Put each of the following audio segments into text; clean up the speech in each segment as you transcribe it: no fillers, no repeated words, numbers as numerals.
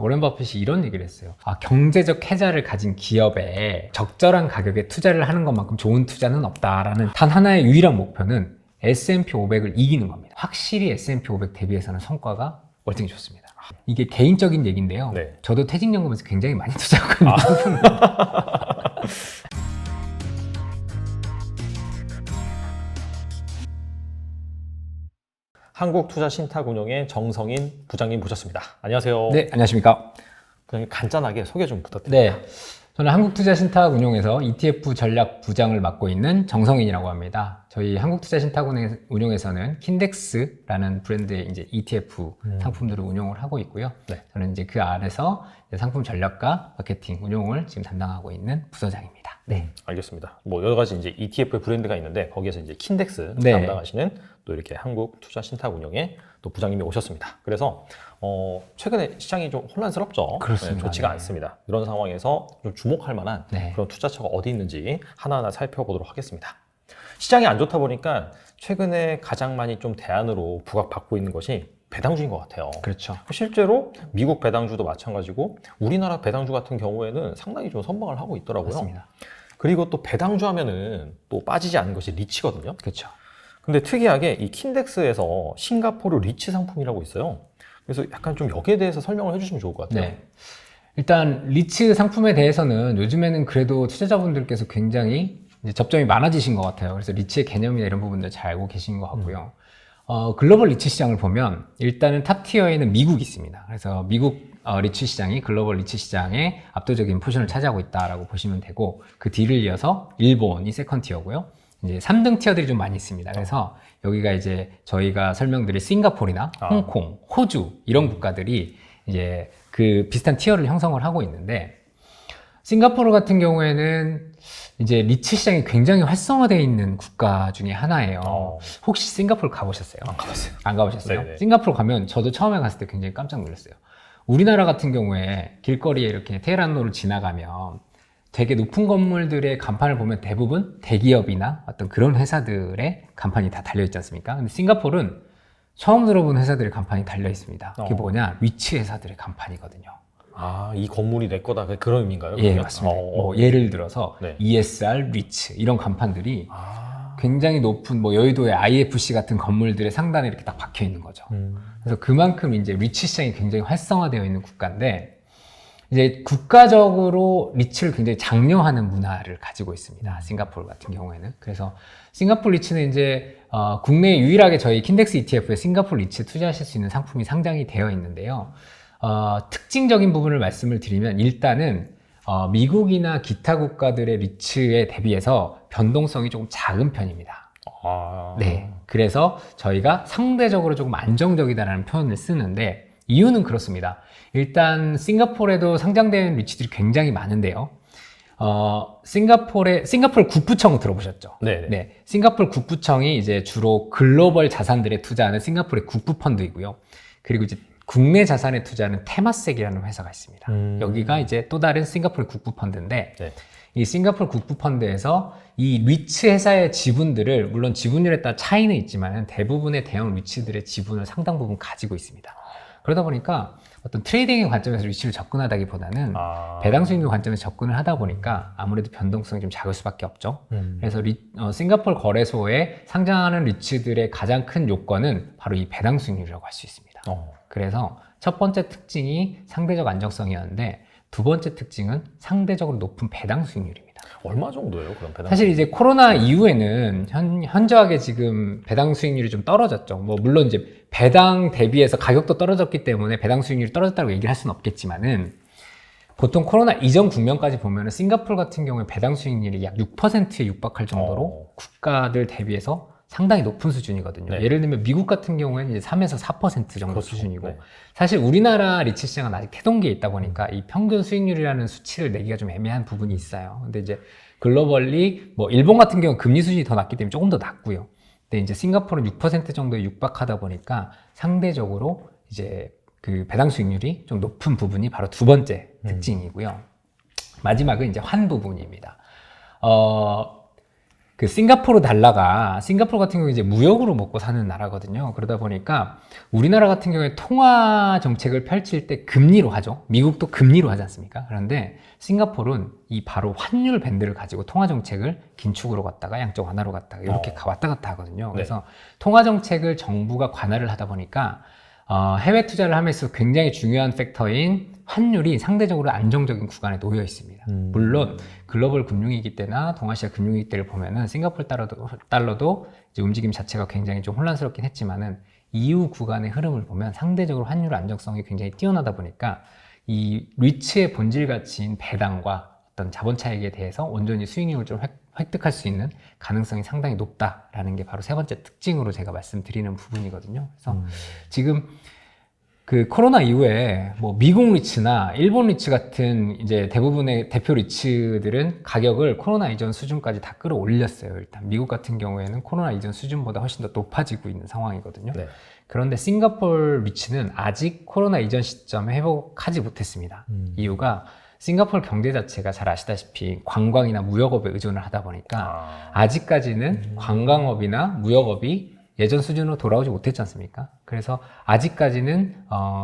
워렌 버핏이 이런 얘기를 했어요. 경제적 혜자를 가진 기업에 적절한 가격에 투자를 하는 것만큼 좋은 투자는 없다라는 단 하나의 유일한 목표는 S&P 500을 이기는 겁니다. 확실히 S&P 500 대비해서는 성과가 월등히 좋습니다. 이게 개인적인 얘기인데요. 네. 저도 퇴직연금에서 굉장히 많이 투자하거든요. 한국투자신탁운용의 정성인 부장님 모셨습니다. 안녕하세요. 네, 안녕하십니까. 부장님 간단하게 소개 좀 부탁드립니다. 네, 저는 한국투자신탁운용에서 ETF 전략 부장을 맡고 있는 정성인이라고 합니다. 저희 한국투자신탁운용에서는 킨덱스라는 브랜드의 이제 ETF 상품들을 운용을 하고 있고요. 네. 저는 이제 그 안에서 상품 전략과 마케팅 운용을 지금 담당하고 있는 부서장입니다. 네, 알겠습니다. 뭐 여러 가지 이제 ETF 브랜드가 있는데 거기에서 이제 킨덱스 네. 담당하시는 또 이렇게 한국투자신탁운용의 또 부장님이 오셨습니다. 그래서 최근에 시장이 좀 혼란스럽죠. 그렇습니다. 좋지가 네. 않습니다. 이런 상황에서 좀 주목할 만한 네. 그런 투자처가 어디 있는지 하나하나 살펴보도록 하겠습니다. 시장이 안 좋다 보니까 최근에 가장 많이 좀 대안으로 부각받고 있는 것이 배당주인 것 같아요. 그렇죠. 실제로 미국 배당주도 마찬가지고 우리나라 배당주 같은 경우에는 상당히 좀 선방을 하고 있더라고요. 맞습니다. 그리고 또 배당주 하면은 또 빠지지 않는 것이 리츠거든요. 그렇죠. 근데 특이하게 이 킨덱스에서 싱가포르 리츠 상품이라고 있어요. 그래서 약간 좀 여기에 대해서 설명을 해주시면 좋을 것 같아요. 네. 일단 리츠 상품에 대해서는 요즘에는 그래도 투자자분들께서 굉장히 이제 접점이 많아지신 것 같아요. 그래서 리츠의 개념이나 이런 부분들 잘 알고 계신 것 같고요. 글로벌 리츠 시장을 보면 일단은 탑티어에는 미국이 있습니다. 그래서 미국 리츠 시장이 글로벌 리츠 시장의 압도적인 포션을 차지하고 있다라고 보시면 되고, 그 뒤를 이어서 일본이 세컨 티어고요. 이제 3등 티어들이 좀 많이 있습니다. 그래서 여기가 이제 저희가 설명드릴 싱가포르나 홍콩, 호주 이런 국가들이 이제 그 비슷한 티어를 형성을 하고 있는데, 싱가포르 같은 경우에는 이제 리츠 시장이 굉장히 활성화되어 있는 국가 중에 하나예요. 혹시 싱가포르 가보셨어요? 안 가봤어요. 안 가보셨어요? 네네. 싱가포르 가면 저도 처음에 갔을 때 굉장히 깜짝 놀랐어요. 우리나라 같은 경우에 길거리에 이렇게 테헤란로를 지나가면 되게 높은 건물들의 간판을 보면 대부분 대기업이나 어떤 그런 회사들의 간판이 다 달려 있지 않습니까? 근데 싱가포르는 처음 들어본 회사들의 간판이 달려 있습니다. 그게 뭐냐? 리츠 회사들의 간판이거든요. 이 건물이 내 거다. 그런 의미인가요? 예, 그러면? 맞습니다. 뭐 예를 들어서 네. ESR, 리츠 이런 간판들이 굉장히 높은 뭐 여의도의 IFC 같은 건물들의 상단에 이렇게 딱 박혀 있는 거죠. 그래서 그만큼 이제 리츠 시장이 굉장히 활성화되어 있는 국가인데, 이제 국가적으로 리츠를 굉장히 장려하는 문화를 가지고 있습니다. 싱가포르 같은 경우에는. 그래서 싱가포르 리츠는 이제 국내에 유일하게 저희 킨덱스 ETF에 싱가포르 리츠에 투자하실 수 있는 상품이 상장이 되어 있는데요. 특징적인 부분을 말씀을 드리면 일단은 미국이나 기타 국가들의 리츠에 대비해서 변동성이 조금 작은 편입니다. 네, 그래서 저희가 상대적으로 조금 안정적이다라는 표현을 쓰는데, 이유는 그렇습니다. 일단 싱가포르에도 상장된 리츠들이 굉장히 많은데요. 싱가포르 국부청 들어보셨죠? 네네. 네, 싱가포르 국부청이 이제 주로 글로벌 자산들에 투자하는 싱가포르의 국부펀드이고요. 그리고 이제 국내 자산에 투자하는 테마섹이라는 회사가 있습니다. 여기가 이제 또 다른 싱가포르 국부펀드인데, 네. 이 싱가포르 국부펀드에서 이 리츠 회사의 지분들을, 물론 지분율에 따라 차이는 있지만 대부분의 대형 리츠들의 지분을 상당 부분 가지고 있습니다. 그러다 보니까 어떤 트레이딩의 관점에서 리츠를 접근하다기보다는 배당 수익률 관점에서 접근을 하다 보니까 아무래도 변동성이 좀 작을 수밖에 없죠. 그래서 싱가포르 거래소에 상장하는 리츠들의 가장 큰 요건은 바로 이 배당 수익률이라고 할 수 있습니다. 그래서 첫 번째 특징이 상대적 안정성이었는데, 두 번째 특징은 상대적으로 높은 배당 수익률입니다. 얼마 정도예요? 그럼 배당? 사실 이제 코로나 이후에는 현저하게 지금 배당 수익률이 좀 떨어졌죠. 뭐 물론 이제 배당 대비해서 가격도 떨어졌기 때문에 배당 수익률이 떨어졌다고 얘기를 할 수는 없겠지만은, 보통 코로나 이전 국면까지 보면은 싱가포르 같은 경우에 배당 수익률이 약 6%에 육박할 정도로 국가들 대비해서 상당히 높은 수준이거든요. 네. 예를 들면 미국 같은 경우에는 이제 3에서 4% 정도 그렇죠. 수준이고, 네. 사실 우리나라 리츠 시장은 아직 태동기에 있다 보니까 이 평균 수익률이라는 수치를 내기가 좀 애매한 부분이 있어요. 근데 이제 글로벌리 뭐 일본 같은 경우는 금리 수준이 더 낮기 때문에 조금 더 낮고요. 근데 이제 싱가포르는 6% 정도에 육박하다 보니까 상대적으로 이제 그 배당 수익률이 좀 높은 부분이 바로 두 번째 특징이고요. 마지막은 이제 환 부분입니다. 그 싱가포르 달러가 싱가포르 같은 경우에 이제 무역으로 먹고 사는 나라거든요. 그러다 보니까 우리나라 같은 경우에 통화 정책을 펼칠 때 금리로 하죠. 미국도 금리로 하지 않습니까? 그런데 싱가포르는 이 바로 환율 밴드를 가지고 통화 정책을 긴축으로 갔다가 양적 완화로 갔다가 이렇게 왔다 갔다 하거든요. 그래서 통화 정책을 정부가 관할을 하다 보니까 해외 투자를 하면서 굉장히 중요한 팩터인 환율이 상대적으로 안정적인 구간에 놓여 있습니다. 물론 글로벌 금융위기 때나 동아시아 금융위기 때를 보면은 싱가포르 달러도 이제 움직임 자체가 굉장히 좀 혼란스럽긴 했지만은 이후 구간의 흐름을 보면 상대적으로 환율 안정성이 굉장히 뛰어나다 보니까 이 리츠의 본질 가치인 배당과 어떤 자본 차익에 대해서 온전히 수익률을 좀 획득할 수 있는 가능성이 상당히 높다라는 게 바로 세 번째 특징으로 제가 말씀드리는 부분이거든요. 그래서 지금 그 코로나 이후에 뭐 미국 리츠나 일본 리츠 같은 이제 대부분의 대표 리츠들은 가격을 코로나 이전 수준까지 다 끌어올렸어요. 일단 미국 같은 경우에는 코로나 이전 수준보다 훨씬 더 높아지고 있는 상황이거든요. 네. 그런데 싱가포르 리츠는 아직 코로나 이전 시점에 회복하지 못했습니다. 이유가 싱가포르 경제 자체가 잘 아시다시피 관광이나 무역업에 의존을 하다 보니까 아직까지는 관광업이나 무역업이 예전 수준으로 돌아오지 못했지 않습니까? 그래서 아직까지는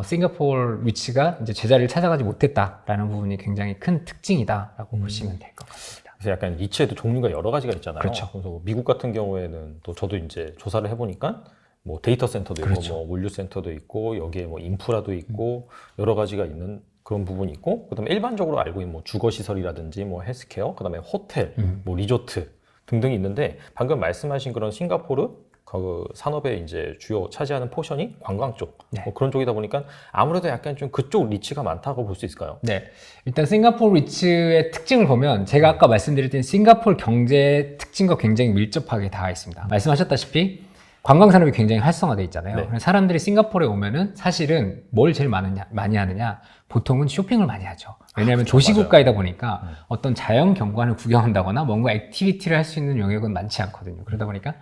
싱가포르 리츠가 이제 제자리를 찾아가지 못했다라는 부분이 굉장히 큰 특징이다라고 보시면 될 것 같습니다. 그래서 약간 리츠에도 종류가 여러 가지가 있잖아요. 그렇죠. 그래서 미국 같은 경우에는 또 저도 이제 조사를 해보니까 뭐 데이터 센터도 있고, 그렇죠. 뭐 물류 센터도 있고, 여기에 뭐 인프라도 있고 여러 가지가 있는 그런 부분이 있고, 그다음에 일반적으로 알고 있는 뭐 주거 시설이라든지 뭐 헬스케어, 그다음에 호텔, 뭐 리조트 등등이 있는데 방금 말씀하신 그런 싱가포르 그 산업의 이제 주요 차지하는 포션이 관광 쪽, 네. 뭐 그런 쪽이다 보니까 아무래도 약간 좀 그쪽 리츠가 많다고 볼 수 있을까요? 네. 일단 싱가포르 리츠의 특징을 보면 제가 아까 말씀드렸던 싱가포르 경제의 특징과 굉장히 밀접하게 닿아 있습니다. 말씀하셨다시피 관광 산업이 굉장히 활성화되어 있잖아요. 네. 사람들이 싱가포르에 오면은 사실은 뭘 제일 많이 하느냐? 보통은 쇼핑을 많이 하죠. 왜냐하면 도시국가이다 보니까 어떤 자연 경관을 구경한다거나 뭔가 액티비티를 할 수 있는 영역은 많지 않거든요. 그러다 보니까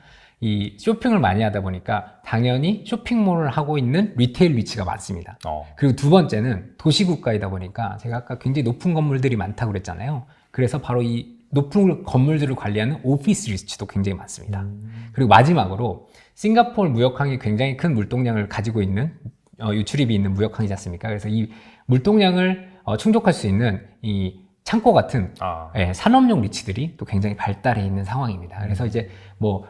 이 쇼핑을 많이 하다 보니까 당연히 쇼핑몰을 하고 있는 리테일 리츠가 많습니다. 그리고 두 번째는 도시국가이다 보니까 제가 아까 굉장히 높은 건물들이 많다고 그랬잖아요. 그래서 바로 이 높은 건물들을 관리하는 오피스 리츠도 굉장히 많습니다. 그리고 마지막으로 싱가포르 무역항이 굉장히 큰 물동량을 가지고 있는 유출입이 있는 무역항이지 않습니까? 그래서 이 물동량을 충족할 수 있는 이 창고 같은 산업용 리츠들이 또 굉장히 발달해 있는 상황입니다. 그래서 이제 뭐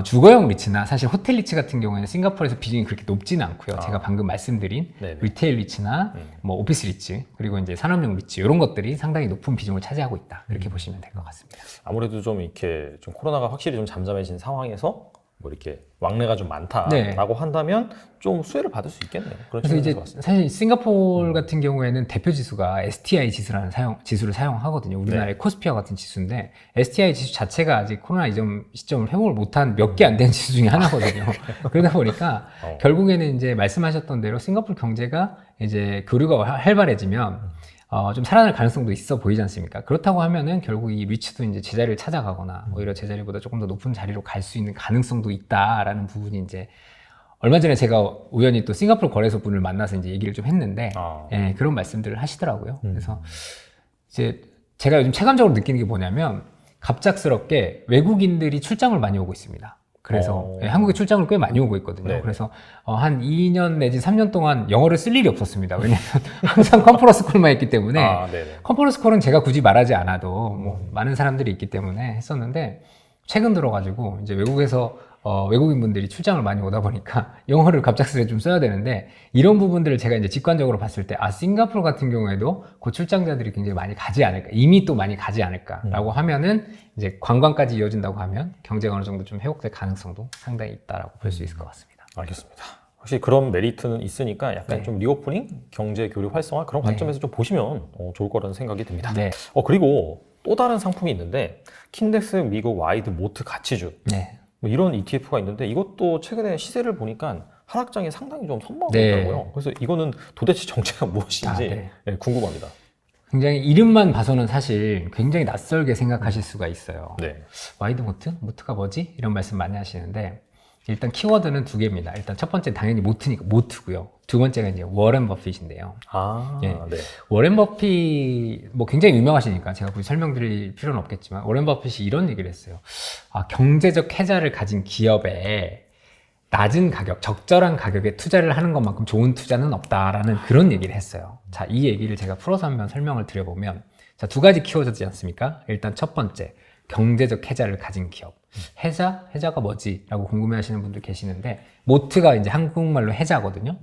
주거용 리츠나 사실 호텔 리츠 같은 경우에는 싱가포르에서 비중이 그렇게 높지는 않고요. 제가 방금 말씀드린 네네. 리테일 리츠나 뭐 오피스 리츠 그리고 이제 산업용 리츠 이런 것들이 상당히 높은 비중을 차지하고 있다. 이렇게 보시면 될 것 같습니다. 아무래도 좀 이렇게 좀 코로나가 확실히 좀 잠잠해진 상황에서 뭐 이렇게 왕래가 좀 많다라고 네. 한다면 좀 수혜를 받을 수 있겠네요. 그래서 이제 사실 싱가포르 같은 경우에는 대표 지수가 STI 지수라는 지수를 사용하거든요. 우리나라의 코스피와 같은 지수인데 STI 지수 자체가 아직 코로나 이전 시점을 회복을 못한 몇 개 안 된 지수 중에 하나거든요. 그러다 보니까 결국에는 이제 말씀하셨던 대로 싱가포르 경제가 이제 교류가 활발해지면 좀 살아날 가능성도 있어 보이지 않습니까? 그렇다고 하면은 결국 이 리츠도 이제 제자리를 찾아가거나 오히려 제자리보다 조금 더 높은 자리로 갈 수 있는 가능성도 있다라는 부분이 이제 얼마 전에 제가 우연히 또 싱가포르 거래소 분을 만나서 이제 얘기를 좀 했는데 예, 그런 말씀들을 하시더라고요. 그래서 이제 제가 요즘 체감적으로 느끼는 게 뭐냐면 갑작스럽게 외국인들이 출장을 많이 오고 있습니다. 그래서 한국에 출장을 꽤 많이 오고 있거든요. 네네. 그래서 한 2년 내지 3년 동안 영어를 쓸 일이 없었습니다. 왜냐면 항상 컨퍼런스 콜만 했기 때문에 컨퍼런스 콜은 제가 굳이 말하지 않아도 뭐 많은 사람들이 있기 때문에 했었는데 최근 들어가지고 이제 외국에서 외국인분들이 출장을 많이 오다 보니까 영어를 갑작스레 좀 써야 되는데 이런 부분들을 제가 이제 직관적으로 봤을 때 싱가포르 같은 경우에도 그 출장자들이 굉장히 많이 가지 않을까, 이미 또 많이 가지 않을까라고 하면은 이제 관광까지 이어진다고 하면 경제가 어느 정도 좀 회복될 가능성도 상당히 있다라고 볼 수 있을 것 같습니다. 알겠습니다. 확실히 그런 메리트는 있으니까 약간 좀 리오프닝, 경제 교류 활성화 그런 관점에서 좀 보시면 좋을 거라는 생각이 듭니다. 네. 그리고 또 다른 상품이 있는데 킨덱스 미국 와이드 모트 가치주. 네. 뭐 이런 ETF가 있는데 이것도 최근에 시세를 보니까 하락장이 상당히 좀 선방하고 있더라고요. 그래서 이거는 도대체 정체가 무엇인지 궁금합니다. 굉장히 이름만 봐서는 사실 굉장히 낯설게 생각하실 수가 있어요. 와이드 모트? 모트가 뭐지? 이런 말씀 많이 하시는데 일단 키워드는 두 개입니다. 일단 첫 번째 당연히 모트니까 모트고요. 두 번째가 이제 워렌 버핏인데요. 네. 워렌 버핏 뭐 굉장히 유명하시니까 제가 굳이 설명드릴 필요는 없겠지만 워렌 버핏이 이런 얘기를 했어요. 경제적 해자를 가진 기업에 낮은 가격, 적절한 가격에 투자를 하는 것만큼 좋은 투자는 없다라는 그런 얘기를 했어요. 자, 이 얘기를 제가 풀어서 한번 설명을 드려보면 자, 두 가지 키워드지 않습니까? 일단 첫 번째, 경제적 해자를 가진 기업. 해자가 뭐지? 라고 궁금해 하시는 분들 계시는데 모트가 이제 한국말로 해자거든요.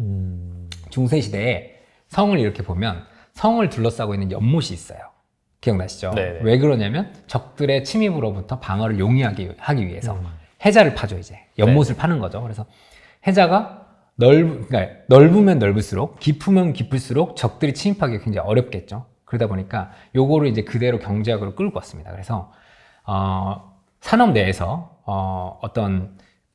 중세시대에 성을 이렇게 보면 성을 둘러싸고 있는 연못이 있어요. 기억나시죠? 네네. 왜 그러냐면 적들의 침입으로부터 방어를 용이하게 하기 위해서 해자를 파죠. 이제 연못을 파는 거죠. 그래서 해자가 그러니까 넓으면 넓을수록 깊으면 깊을수록 적들이 침입하기 굉장히 어렵겠죠. 그러다 보니까 요거를 이제 그대로 경제학으로 끌고 왔습니다. 그래서 산업 내에서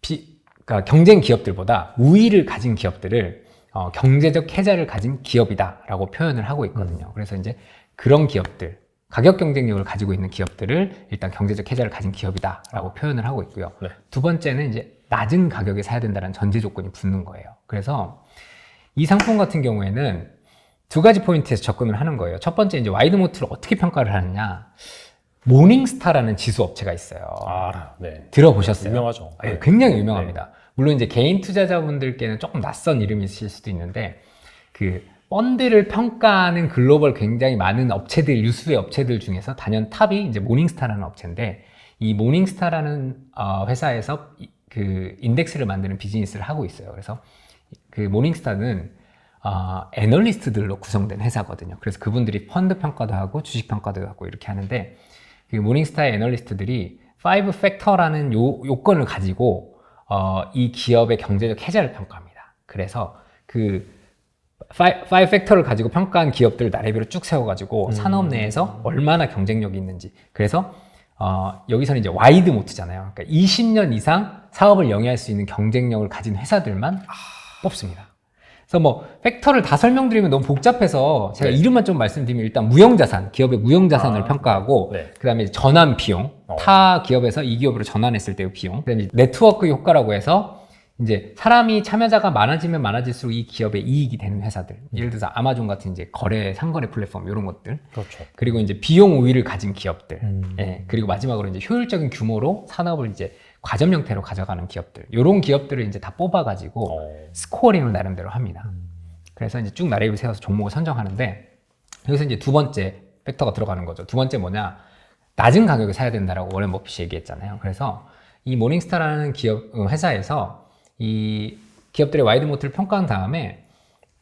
그러니까 경쟁 기업들보다 우위를 가진 기업들을 경제적 해자를 가진 기업이다라고 표현을 하고 있거든요. 그래서 이제 그런 기업들, 가격 경쟁력을 가지고 있는 기업들을 일단 경제적 해자를 가진 기업이다라고 표현을 하고 있고요. 네. 두 번째는 이제 낮은 가격에 사야 된다는 전제 조건이 붙는 거예요. 그래서 이 상품 같은 경우에는 두 가지 포인트에서 접근을 하는 거예요. 첫 번째 이제 와이드모트를 어떻게 평가를 하느냐. 모닝스타라는 지수 업체가 있어요. 알아요. 네. 들어보셨어요? 유명하죠. 네, 굉장히 유명합니다. 물론 이제 개인 투자자분들께는 조금 낯선 이름이실 수도 있는데 그 펀드를 평가하는 글로벌 굉장히 많은 업체들, 유수의 업체들 중에서 단연 탑이 이제 모닝스타라는 업체인데 이 모닝스타라는 회사에서 그 인덱스를 만드는 비즈니스를 하고 있어요. 그래서 그 모닝스타는 애널리스트들로 구성된 회사거든요. 그래서 그분들이 펀드 평가도 하고 주식 평가도 하고 이렇게 하는데 그 모닝스타의 애널리스트들이 5 팩터라는 요건을 가지고 이 기업의 경제적 해자를 평가합니다. 그래서 그 5 팩터를 가지고 평가한 기업들 나래별로 쭉 세워가지고 산업 내에서 얼마나 경쟁력이 있는지. 그래서 여기서는 이제 와이드 모트잖아요. 그러니까 20년 이상 사업을 영위할 수 있는 경쟁력을 가진 회사들만 뽑습니다. 그래서 뭐 팩터를 다 설명드리면 너무 복잡해서 제가 네. 이름만 좀 말씀드리면 일단 무형자산, 기업의 무형자산을 평가하고 네. 그다음에 이제 전환 비용, 타 기업에서 이 기업으로 전환했을 때의 비용, 그다음에 네트워크 효과라고 해서 이제 사람이 참여자가 많아지면 많아질수록 이 기업의 이익이 되는 회사들, 예를 들어서 아마존 같은 이제 상거래 플랫폼 이런 것들, 그렇죠. 그리고 이제 비용 우위를 가진 기업들, 예, 그리고 마지막으로 이제 효율적인 규모로 산업을 이제 과점 형태로 가져가는 기업들, 이런 기업들을 이제 다 뽑아가지고 스코어링을 나름대로 합니다. 그래서 이제 쭉 나래를 세워서 종목을 선정하는데 여기서 이제 두 번째 팩터가 들어가는 거죠. 두 번째 뭐냐? 낮은 가격에 사야 된다라고 워렌 버핏이 얘기했잖아요. 그래서 이 모닝스타라는 회사에서 이 기업들의 와이드 모트를 평가한 다음에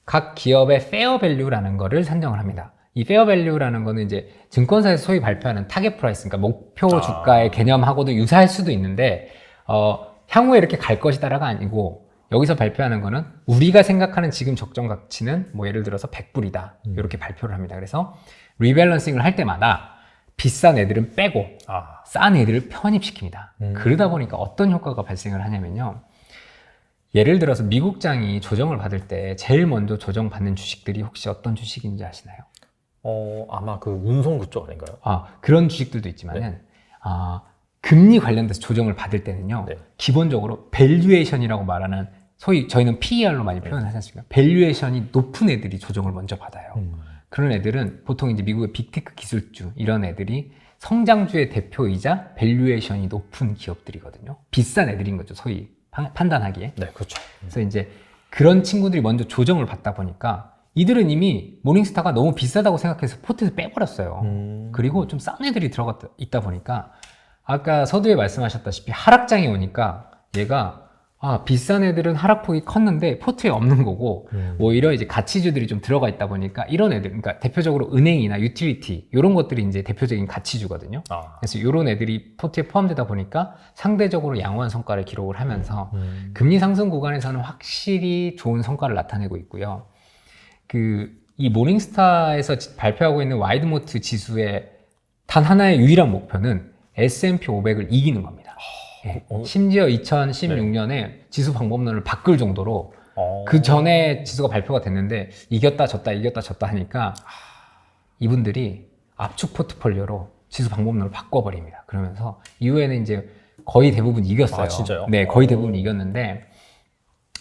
각 기업의 페어 밸류라는 거를 산정을 합니다. 이 페어 밸류라는 거는 이제 증권사에서 소위 발표하는 타겟 프라이스, 그러니까 목표 주가의 개념하고도 유사할 수도 있는데 향후에 이렇게 갈 것이다라가 아니고 여기서 발표하는 거는 우리가 생각하는 지금 적정 가치는 뭐 예를 들어서 100불이다 이렇게 발표를 합니다. 그래서 리밸런싱을 할 때마다 비싼 애들은 빼고 싼 애들을 편입시킵니다. 그러다 보니까 어떤 효과가 발생을 하냐면요. 예를 들어서 미국장이 조정을 받을 때 제일 먼저 조정받는 주식들이 혹시 어떤 주식인지 아시나요? 아마 그 운송 그쪽 아닌가요? 그런 주식들도 있지만은 금리 관련돼서 조정을 받을 때는요. 네. 기본적으로 밸류에이션이라고 말하는 소위 저희는 PER로 많이 표현하지 않습니까? 밸류에이션이 높은 애들이 조정을 먼저 받아요. 그런 애들은 보통 이제 미국의 빅테크 기술주 이런 애들이 성장주의 대표이자 밸류에이션이 높은 기업들이거든요. 비싼 애들인 거죠. 소위 판단하기에. 네, 그렇죠. 그래서 이제 그런 친구들이 먼저 조정을 받다 보니까 이들은 이미 모닝스타가 너무 비싸다고 생각해서 포트에서 빼버렸어요. 그리고 좀 싼 애들이 들어가 있다 보니까 아까 서두에 말씀하셨다시피 하락장이 오니까 얘가 비싼 애들은 하락폭이 컸는데 포트에 없는 거고 오히려 이제 가치주들이 좀 들어가 있다 보니까 이런 애들, 그러니까 대표적으로 은행이나 유틸리티 이런 것들이 이제 대표적인 가치주거든요. 그래서 이런 애들이 포트에 포함되다 보니까 상대적으로 양호한 성과를 기록을 하면서 금리 상승 구간에서는 확실히 좋은 성과를 나타내고 있고요. 이 모닝스타에서 발표하고 있는 와이드모트 지수의 단 하나의 유일한 목표는 S&P 500을 이기는 겁니다. 심지어 2016년에 지수 방법론을 바꿀 정도로 그 전에 지수가 발표가 됐는데 이겼다 졌다 하니까 이분들이 압축 포트폴리오로 지수 방법론을 바꿔버립니다. 그러면서 이후에는 이제 거의 대부분 이겼어요. 아, 진짜요? 네, 거의 대부분 이겼는데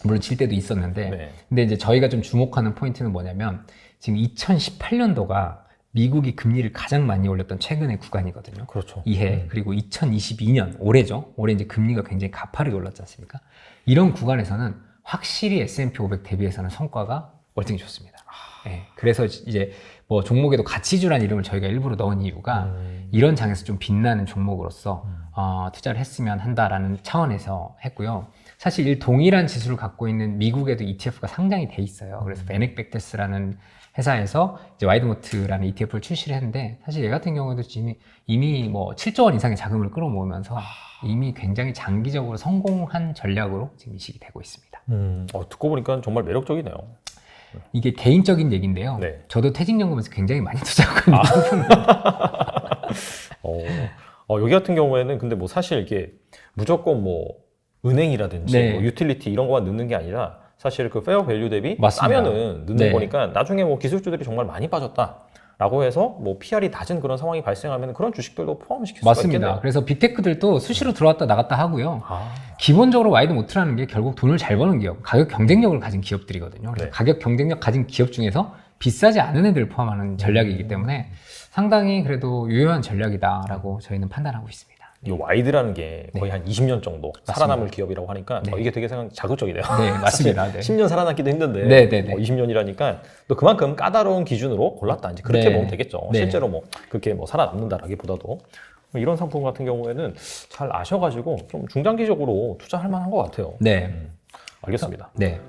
물론 질 때도 있었는데 네. 근데 이제 저희가 좀 주목하는 포인트는 뭐냐면 지금 2018년도가 미국이 금리를 가장 많이 올렸던 최근의 구간이거든요. 그렇죠. 이해 그리고 2022년 올해죠. 올해 이제 금리가 굉장히 가파르게 올랐지 않습니까? 이런 구간에서는 확실히 S&P 500 대비해서는 성과가 월등히 좋습니다. 네, 그래서 이제 뭐 종목에도 가치주란 이름을 저희가 일부러 넣은 이유가 이런 장에서 좀 빛나는 종목으로서 투자를 했으면 한다라는 차원에서 했고요. 사실 이 동일한 지수를 갖고 있는 미국에도 ETF가 상장이 돼 있어요. 그래서 베넥백테스라는 회사에서 이제 와이드모트라는 ETF를 출시를 했는데 사실 얘 같은 경우에도 지금 이미 뭐 7조 원 이상의 자금을 끌어모으면서 이미 굉장히 장기적으로 성공한 전략으로 지금 인식이 되고 있습니다. 듣고 보니까 정말 매력적이네요. 이게 개인적인 얘기인데요. 네. 저도 퇴직연금에서 굉장히 많이 투자하거든요. 여기 같은 경우에는 근데 뭐 사실 이게 무조건 뭐 은행이라든지 네. 뭐 유틸리티 이런 거만 넣는 게 아니라 사실 그 페어 밸류 대비 맞습니다. 싸면은 넣는 네. 거니까 나중에 뭐 기술주들이 정말 많이 빠졌다라고 해서 뭐 PR이 낮은 그런 상황이 발생하면 그런 주식들도 포함시킬 수가 맞습니다. 있겠네요. 그래서 빅테크들도 수시로 들어왔다 나갔다 하고요. 아, 기본적으로 와이드모트라는 게 결국 돈을 잘 버는 기업, 가격 경쟁력을 가진 기업들이거든요. 그래서 네. 가격 경쟁력 가진 기업 중에서 비싸지 않은 애들을 포함하는 전략이기 때문에 상당히 그래도 유효한 전략이다라고 저희는 판단하고 있습니다. 이 와이드라는 게 거의 한 20년 정도 살아남을 기업이라고 하니까 네. 이게 되게 자극적이네요. 네, 맞습니다. 네. 10년 살아남기도 힘든데 네, 네, 네. 20년이라니까 또 그만큼 까다로운 기준으로 골랐다. 이제 그렇게 네. 보면 되겠죠. 네. 실제로 뭐 그렇게 뭐 살아남는다라기보다도 이런 상품 같은 경우에는 잘 아셔가지고 좀 중장기적으로 투자할 만한 것 같아요. 네. 알겠습니다. 네.